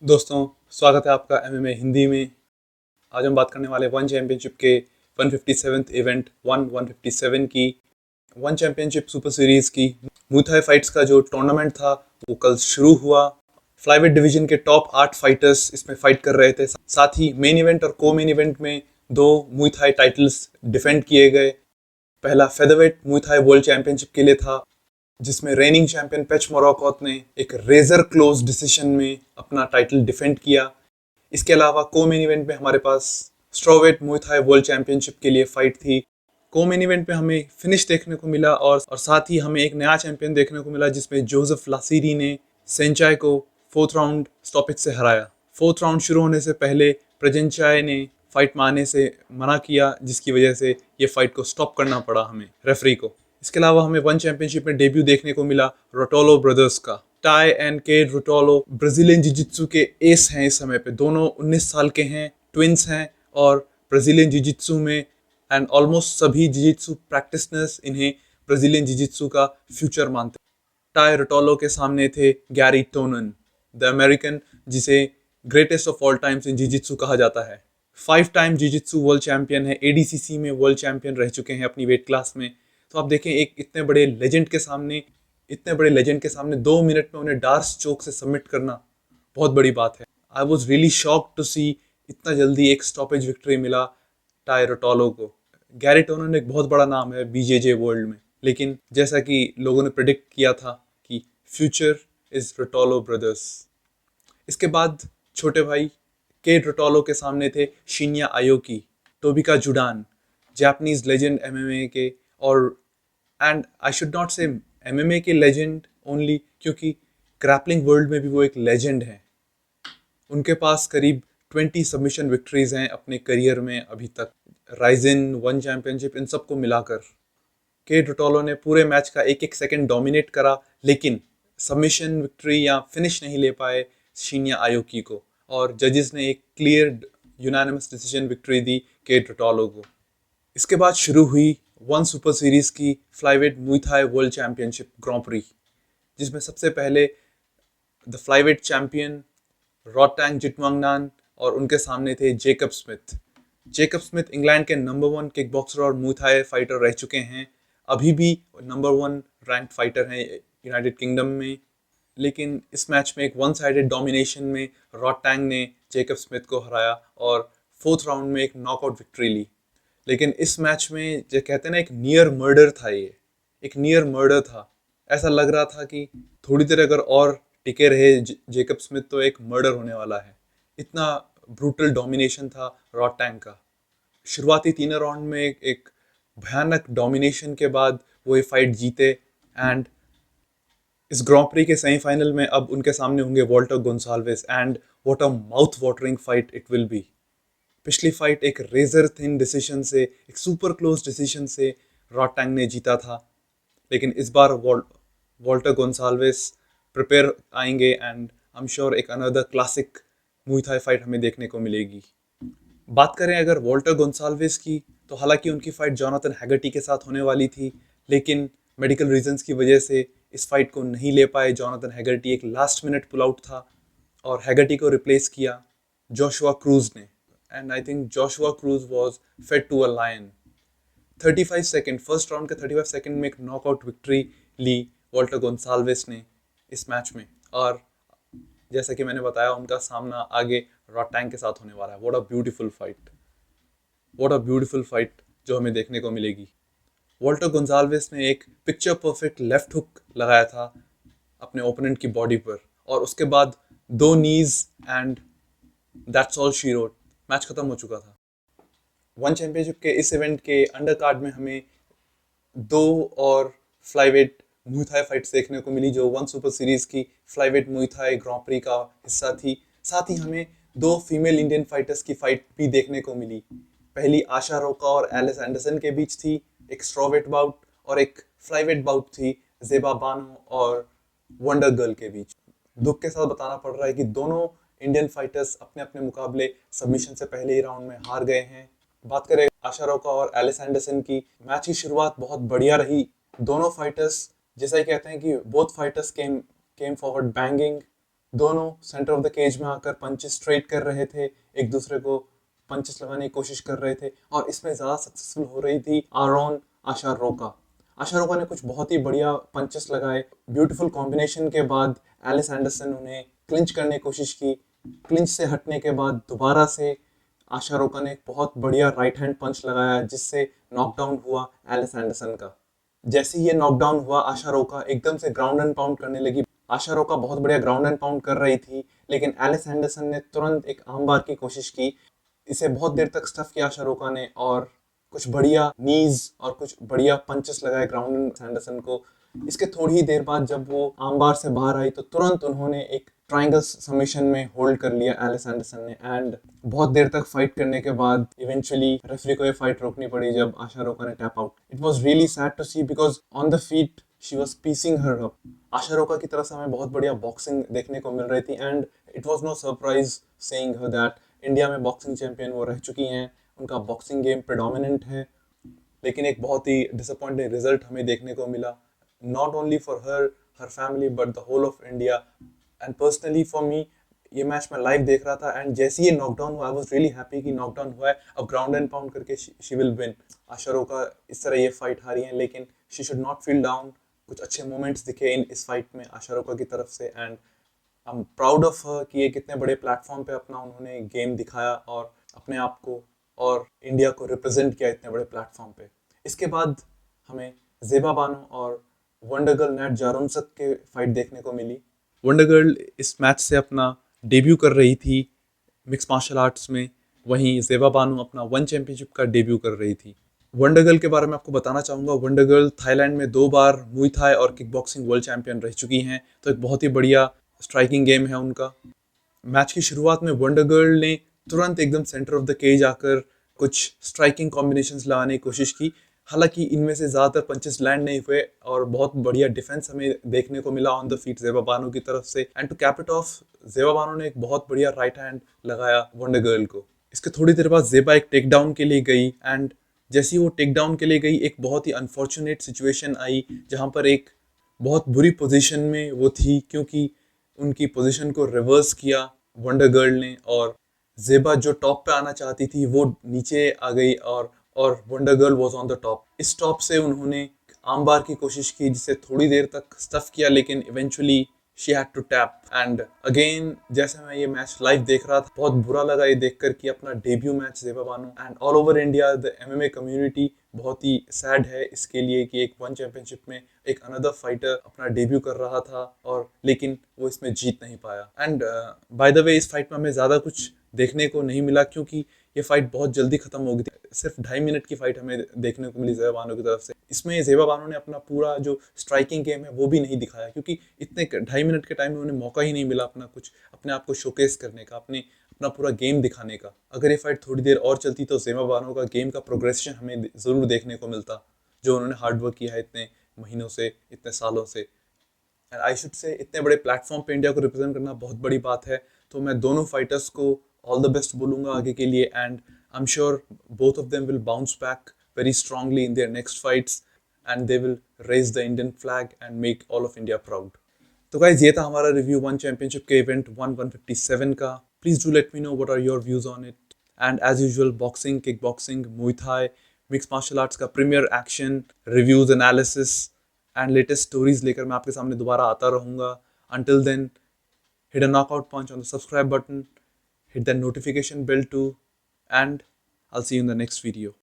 दोस्तों, स्वागत है आपका एमएमए हिंदी में। आज हम बात करने वाले वन चैंपियनशिप के 157th इवेंट 157 की वन चैंपियनशिप सुपर सीरीज की मुay थाई फाइट्स का जो टूर्नामेंट था वो कल शुरू हुआ। फ्लाईवेट डिवीजन के टॉप 8 फाइटर्स इसमें फाइट कर रहे थे। साथ ही मेन इवेंट और को मेन इवेंट में दो मुay थाई टाइटल्स डिफेंड किए गए। पहला फेदरवेट मुay थाई वर्ल्ड चैंपियनशिप के लिए था, जिसमें रेनिंग चैंपियन पैच मोराकोट ने एक रेजर क्लोज डिसीजन में अपना टाइटल डिफेंड किया। इसके अलावा को मेन इवेंट में हमारे पास स्ट्रोवेट मुay थाई वर्ल्ड चैंपियनशिप के लिए फाइट थी। को मेन इवेंट में हमें फिनिश देखने को मिला और साथ ही हमें एक नया चैंपियन देखने को मिला, जिसमें जोसेफ लासीरी ने सेंचाई को फोर्थ राउंड स्टॉपेज से हराया। फोर्थ राउंड शुरू होने से पहले प्रजेंचाई ने फाइट में आने से मना किया, जिसकी वजह से ये फाइट को स्टॉप करना पड़ा हमें रेफरी को। इसके अलावा हमें वन चैंपियनशिप में डेब्यू देखने को मिला रोटोलो ब्रदर्स का। Tye and Kade Rotolo Brazilian jiu-jitsu के एस हैं इस समय पे। दोनों 19 साल के हैं, ट्विंस हैं और ब्राजीलियन जिजित्सु में एंड ऑलमोस्ट सभी जिजित्सु प्रैक्टिशनर्स इन्हें ब्राजीलियन जिजित्सु का फ्यूचर मानते। टाई रोटोलो के सामने थे गैरी टोनन, द अमेरिकन, जिसे greatest of all times in jiu-jitsu कहा जाता है। 5 टाइम जिजित्सु वर्ल्ड चैंपियन है, एडीसीसी में वर्ल्ड चैंपियन रह चुके हैं अपनी वेट क्लास में। तो आप देखें, एक इतने बड़े लेजेंड के सामने 2 मिनट में उन्हें डार्स चोक से सबमिट करना बहुत बड़ी बात है। I was really shocked to see इतना जल्दी एक स्टॉपेज विक्ट्री मिला टाई रोटोलो को। गैरी टोनन एक बहुत बड़ा नाम है बीजेजे वर्ल्ड में, लेकिन जैसा कि लोगों ने प्रेडिक्ट किया था कि फ्यूचर इज रोटोलो ब्रदर्स। इसके बाद छोटे भाई केड रोटोलो के सामने थे शिन्या आयोकी, टोबिका जुडान, जापानीज लेजेंड एमएमए के। और एंड आई शुड नॉट से एमएमए के लेजेंड ओनली, क्योंकि ग्रैपलिंग वर्ल्ड में भी वो एक लेजेंड है। उनके पास करीब 20 सबमिशन विक्ट्रीज हैं अपने करियर में अभी तक, राइजिन वन चैंपियनशिप इन सबको मिलाकर। केड रोटोलो ने पूरे मैच का एक एक सेकंड डोमिनेट करा, लेकिन सबमिशन विक्ट्री या फिनिश नहीं ले पाए शिन्या आयोकी को, और जजेस ने एक क्लियर यूनानिमस डिसीजन विक्ट्री दी केड रोटोलो को। इसके बाद शुरू हुई वन सुपर सीरीज की फ्लाईवेट मुay थाई वर्ल्ड चैंपियनशिप ग्रां प्री, जिसमें सबसे पहले द फ्लाईवेट चैंपियन रॉटैंग जिटवांगनान और उनके सामने थे Jacob Smith. Jacob Smith England के नंबर 1 किक बॉक्सर और मुay थाई फाइटर रह चुके हैं, अभी भी नंबर 1 रैंक फाइटर हैं यूनाइटेड किंगडम में। लेकिन इस मैच में एक वन साइडेड डोमिनेशन में रॉटैंग ने जेकब स्मिथ को हराया और फोर्थ राउंड में एक नॉकआउट विक्ट्री ली। लेकिन इस मैच में जो कहते हैं ना, एक नियर मर्डर था, ये एक नियर मर्डर था। ऐसा लग रहा था कि थोड़ी देर अगर और टिके रहे जेकब स्मिथ तो एक मर्डर होने वाला है। इतना ब्रूटल डोमिनेशन था रॉटैंग का। शुरुआती 3 राउंड में एक भयानक डोमिनेशन के बाद वो ये फाइट जीते। एंड इस ग्रां प्री के सेमीफाइनल में अब उनके सामने होंगे Walter Gonsalves, and what a mouth watering fight it will be. पिछली फाइट एक रेजर थिन डिसीजन से, एक सुपर क्लोज डिसीजन से रॉटैंग ने जीता था, लेकिन इस बार वॉल्टर गोंसाल्वेस प्रिपेयर आएंगे एंड आई एम श्योर एक अनदर क्लासिक मुay थाई फाइट हमें देखने को मिलेगी। बात करें अगर वॉल्टर गोंसाल्वेस की, तो हालांकि उनकी फाइट जोनाथन हैगर्टी के साथ होने वाली थी, लेकिन मेडिकल रीजंस की वजह से इस फाइट को नहीं ले पाए जोनाथन हैगर्टी। एक लास्ट मिनट पुल आउट था और हैगर्टी को रिप्लेस किया जोशुआ क्रूज ने, and I think Joshua Cruz was fed to a lion. 35 second, first round के 35 सेकंड में एक नॉकआउट विक्ट्री ली वॉल्टर गोंसाल्वेस ने इस मैच में। और जैसा कि मैंने बताया, उनका सामना आगे रॉटैंग के साथ होने वाला है। What a beautiful fight, what a beautiful fight जो हमें देखने को मिलेगी। वॉल्टर गोंसाल्वेस ने एक पिक्चर परफेक्ट लेफ्ट हुक लगाया था अपने ओपोनेंट की बॉडी पर, और उसके बाद 2 knees and that's all she wrote. Match खत्म हो चुका था। वन चैंपियनशिप के इस इवेंट के अंडर कार्ड में हमें 2 और फ्लाईवेट मुay थाई फाइट्स देखने को मिली, जो वन सुपर सीरीज की फ्लाईवेट मुay थाई ग्रां प्री का हिस्सा थी। साथ ही हमें 2 फीमेल इंडियन फाइटर्स की फाइट भी देखने को मिली। पहली आशा रोका और एलिस एंडरसन के बीच थी, एक स्ट्रॉवेट बाउट, और एक फ्लाईवेट बाउट थी जेबा बानो और वंडर गर्ल के बीच। दुख के साथ बताना पड़ रहा है कि दोनों इंडियन फाइटर्स अपने अपने मुकाबले सबमिशन से पहले ही राउंड में हार गए हैं। बात करें आशा रोका और एलिस एंडरसन की, मैच की शुरुआत बहुत बढ़िया रही। दोनों फाइटर्स, जैसा ही कहते हैं कि both fighters came forward banging, दोनों सेंटर ऑफ द केज में आकर पंचेस स्ट्रेट कर रहे थे, एक दूसरे को पंचेस लगाने की कोशिश कर रहे थे, और इसमें ज़्यादा सक्सेसफुल हो रही थी आरोन आशारोका। आशारोका ने कुछ बहुत ही बढ़िया पंचेस लगाए। ब्यूटीफुल कॉम्बिनेशन के बाद एलिस एंडरसन उन्हें क्लिंच करने की कोशिश की। क्लिंच से हटने के बाद दोबारा से आशारोका ने एक बहुत बढ़िया राइट हैंड पंच लगाया जिससे नॉकडाउन हुआ एलिस एंडरसन का। जैसे ही ये नॉकडाउन हुआ, आशारोका एकदम से ग्राउंड एंड पाउंड करने लगी। आशारोका बहुत बढ़िया ग्राउंड एंड पाउंड कर रही थी, लेकिन एलिस एंडरसन ने तुरंत एक आर्म बार की कोशिश की। इसे बहुत देर तक स्टफ किया आशारोका ने, और कुछ बढ़िया नीज और कुछ बढ़िया पंचेस लगाए ग्राउंड एंड एंडरसन को। इसके थोड़ी ही देर बाद जब वो आर्म बार से बाहर आई तो तुरंत उन्होंने एक ट्रायंगल सबमिशन में होल्ड कर लिया एलिस एंडरसन ने। एंड बहुत देर तक फाइट करने के बाद इवेंचुअली रेफरी को ये फाइट रोकनी पड़ी जब आशारोका ने tap out. It was really sad to see because on the feet she was piecing her up. आशारोका की तरफ से हमें बहुत बढ़िया बॉक्सिंग देखने को मिल रही थी, and it was no surprise saying her that India में बॉक्सिंग चैंपियन वो रह चुकी हैं, उनका बॉक्सिंग गेम प्रेडोमिनेंट है। लेकिन एक बहुत ही डिसअपॉइंटिंग रिजल्ट हमें देखने को मिला, not only for her family but the whole of India. And personally for me, ये मैच मैं लाइव देख रहा था, एंड जैसे ही ये नॉकडाउन हुआ आई वाज रियली हैप्पी कि नॉकडाउन हुआ है, अब ग्राउंड एंड पाउंड करके शी विल विन। आशारोका इस तरह ये फाइट हारी है, लेकिन she should not feel down. कुछ अच्छे मोमेंट्स दिखे इस फाइट में आशारोका की तरफ से, and I am proud of her कि ये कितने बड़े प्लेटफॉर्म पे अपना उन्होंने गेम दिखाया और अपने आप को और इंडिया को रिप्रेजेंट किया इतने बड़े प्लेटफॉर्म पे। इसके बाद हमें ज़ेबा बानो और वंडर गर्ल नेट जारोनसक के फाइट देखने को मिली। वंडर गर्ल इस मैच से अपना डेब्यू कर रही थी मिक्स मार्शल आर्ट्स में, वहीं ज़ेबा बानो अपना वन चैंपियनशिप का डेब्यू कर रही थी। वंडर गर्ल के बारे में आपको बताना चाहूँगा, वंडर गर्ल थाईलैंड में 2 बार मुई थाई और किक बॉक्सिंग वर्ल्ड चैंपियन रह चुकी हैं, तो एक बहुत ही बढ़िया स्ट्राइकिंग गेम है उनका। मैच की शुरुआत में वंडर गर्ल ने तुरंत एकदम सेंटर ऑफ द केज आकर कुछ स्ट्राइकिंग कॉम्बिनेशंस लगाने की कोशिश की। हालांकि इनमें से ज़्यादातर पंचेस लैंड नहीं हुए और बहुत बढ़िया डिफेंस हमें देखने को मिला on the feet Zeba Bano की तरफ से। And to cap it off, Zeba Bano ने एक बहुत बढ़िया राइट हैंड लगाया वंडर गर्ल को। इसके थोड़ी देर बाद ज़ेबा एक टेक डाउन के लिए गई, एंड जैसे ही वो टेक डाउन के लिए गई एक बहुत ही अनफॉर्चुनेट सिचुएशन आई जहाँ पर एक बहुत बुरी पोजीशन में वो थी, क्योंकि उनकी पोजीशन को रिवर्स किया वंडर गर्ल ने, और ज़ेबा जो टॉप पे आना चाहती थी वो नीचे आ गई, और wonder girl was on the top. इस टॉप से उन्होंने आर्म बार की कोशिश की जिसे थोड़ी देर तक स्टफ किया, लेकिन eventually she had to tap. And again जैसे मैं ये मैच लाइव देख रहा था, बहुत बुरा लगा ये देखकर कि अपना debut match Zeba Bano and all over India the MMA community बहुत ही सैड है इसके लिए कि एक वन चैंपियनशिप में एक अनदर फाइटर अपना डेब्यू कर रहा था, और लेकिन वो इसमें जीत नहीं पाया। एंड बाय द वे, इस फाइट में हमें ज़्यादा कुछ देखने को नहीं मिला क्योंकि ये फाइट बहुत जल्दी खत्म हो गई थी। सिर्फ 2.5 मिनट की फाइट हमें देखने को मिली ज़ेबा बानो की तरफ से। इसमें ज़ेबा बानो ने अपना पूरा जो स्ट्राइकिंग गेम है वो भी नहीं दिखाया, क्योंकि इतने 2.5 मिनट के टाइम में उन्हें मौका ही नहीं मिला अपना कुछ अपने आप को शोकेस करने का, अपना पूरा गेम दिखाने का। अगर ये फाइट थोड़ी देर और चलती तो ज़ेबा बानो का गेम का प्रोग्रेशन हमें ज़रूर देखने को मिलता, जो उन्होंने हार्डवर्क किया है इतने महीनों से, इतने सालों से। एंड आई शुड से इतने बड़े प्लेटफॉर्म पे इंडिया को रिप्रेजेंट करना बहुत बड़ी बात है। तो मैं दोनों फाइटर्स को ऑल द बेस्ट बोलूँगा आगे के लिए, and I am sure both of them will bounce back very strongly in their next fights, and they will raise the Indian flag and make all of India proud. तो guys, ये था हमारा review one championship के event 157 का। Please do let me know what are your views on it. And as usual boxing, kick boxing, Muay Thai, mix martial arts का premier action, reviews, analysis and latest stories लेकर मैं आपके सामने दोबारा आता रहूँगा। Until then, hit a knockout punch on the subscribe button, hit that notification bell too, and I'll see you in the next video.